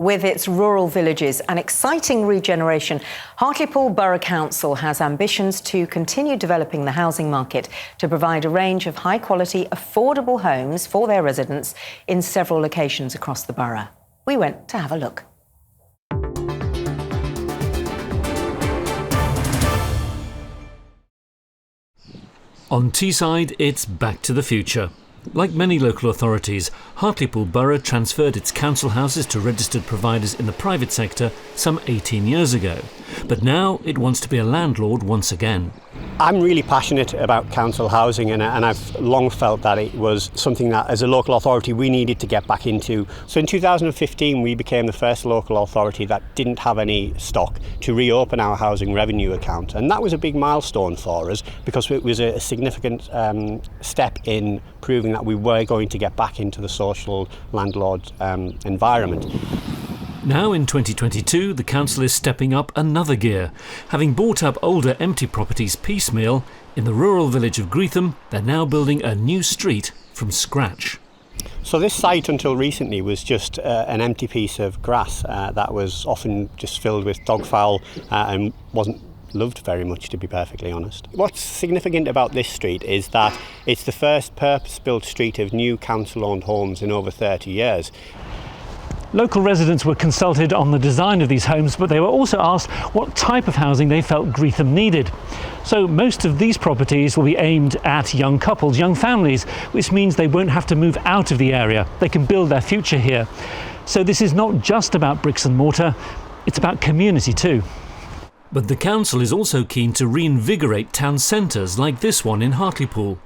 With its rural villages and exciting regeneration, Hartlepool Borough Council has ambitions to continue developing the housing market to provide a range of high-quality, affordable homes for their residents in several locations across the borough. We went to have a look. On Teesside, it's back to the future. Like many local authorities, Hartlepool Borough transferred its council houses to registered providers in the private sector some 18 years ago. But now it wants to be a landlord once again. I'm really passionate about council housing and I've long felt that it was something that as a local authority we needed to get back into. So in 2015 we became the first local authority that didn't have any stock to reopen our housing revenue account, and that was a big milestone for us because it was a significant step in proving that we were going to get back into the social landlord environment. Now in 2022, the council is stepping up another gear. Having bought up older empty properties piecemeal, in the rural village of Greetham, they're now building a new street from scratch. So this site until recently was just an empty piece of grass that was often just filled with dogfowl and wasn't loved very much, to be perfectly honest. What's significant about this street is that it's the first purpose-built street of new council-owned homes in over 30 years. Local residents were consulted on the design of these homes, but they were also asked what type of housing they felt Greetham needed. So most of these properties will be aimed at young couples, young families, which means they won't have to move out of the area. They can build their future here. So this is not just about bricks and mortar, it's about community too. But the council is also keen to reinvigorate town centres like this one in Hartlepool.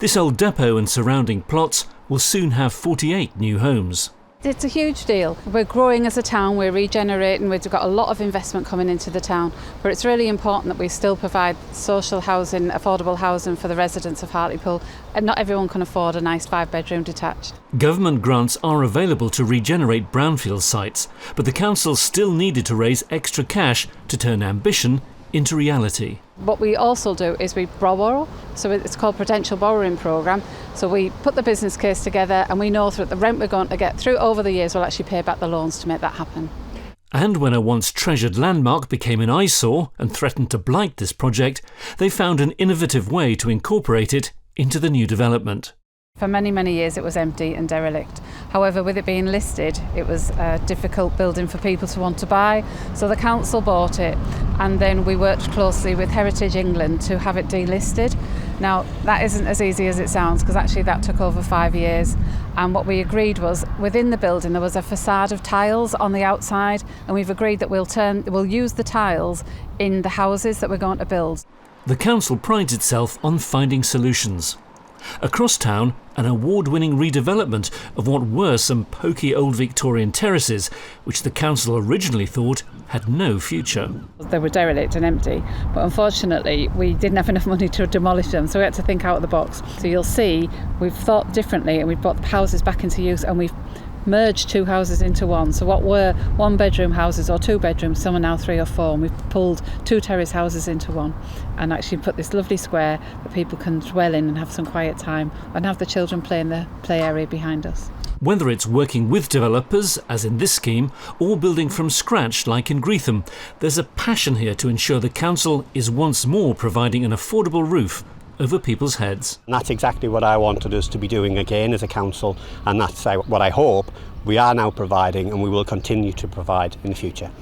This old depot and surrounding plots will soon have 48 new homes. It's a huge deal. We're growing as a town, we're regenerating, we've got a lot of investment coming into the town, but it's really important that we still provide social housing, affordable housing for the residents of Hartlepool, and not everyone can afford a nice 5-bedroom detached. Government grants are available to regenerate brownfield sites, but the council still needed to raise extra cash to turn ambition into reality. What we also do is we borrow, so it's called Prudential Borrowing Programme. So we put the business case together and we know that the rent we're going to get through over the years will actually pay back the loans to make that happen. And when a once treasured landmark became an eyesore and threatened to blight this project, they found an innovative way to incorporate it into the new development. For many, many years it was empty and derelict. However, with it being listed, it was a difficult building for people to want to buy. So the council bought it, and then we worked closely with Heritage England to have it delisted. Now, that isn't as easy as it sounds, because actually that took over 5 years. And what we agreed was, within the building there was a facade of tiles on the outside, and we've agreed that we'll use the tiles in the houses that we're going to build. The council prides itself on finding solutions. Across town, an award-winning redevelopment of what were some poky old Victorian terraces, which the council originally thought had no future. They were derelict and empty, but unfortunately we didn't have enough money to demolish them, so we had to think out of the box. So you'll see we've thought differently and we've brought the houses back into use, and we've merged 2 houses into one. So what were 1-bedroom houses or 2 bedrooms, some are now 3 or 4, and we've pulled 2 terrace houses into one and actually put this lovely square that people can dwell in and have some quiet time and have the children play in the play area behind us. Whether it's working with developers, as in this scheme, or building from scratch like in Greetham, there's a passion here to ensure the council is once more providing an affordable roof over people's heads. And that's exactly what I wanted us to be doing again as a council, and that's what I hope we are now providing and we will continue to provide in the future.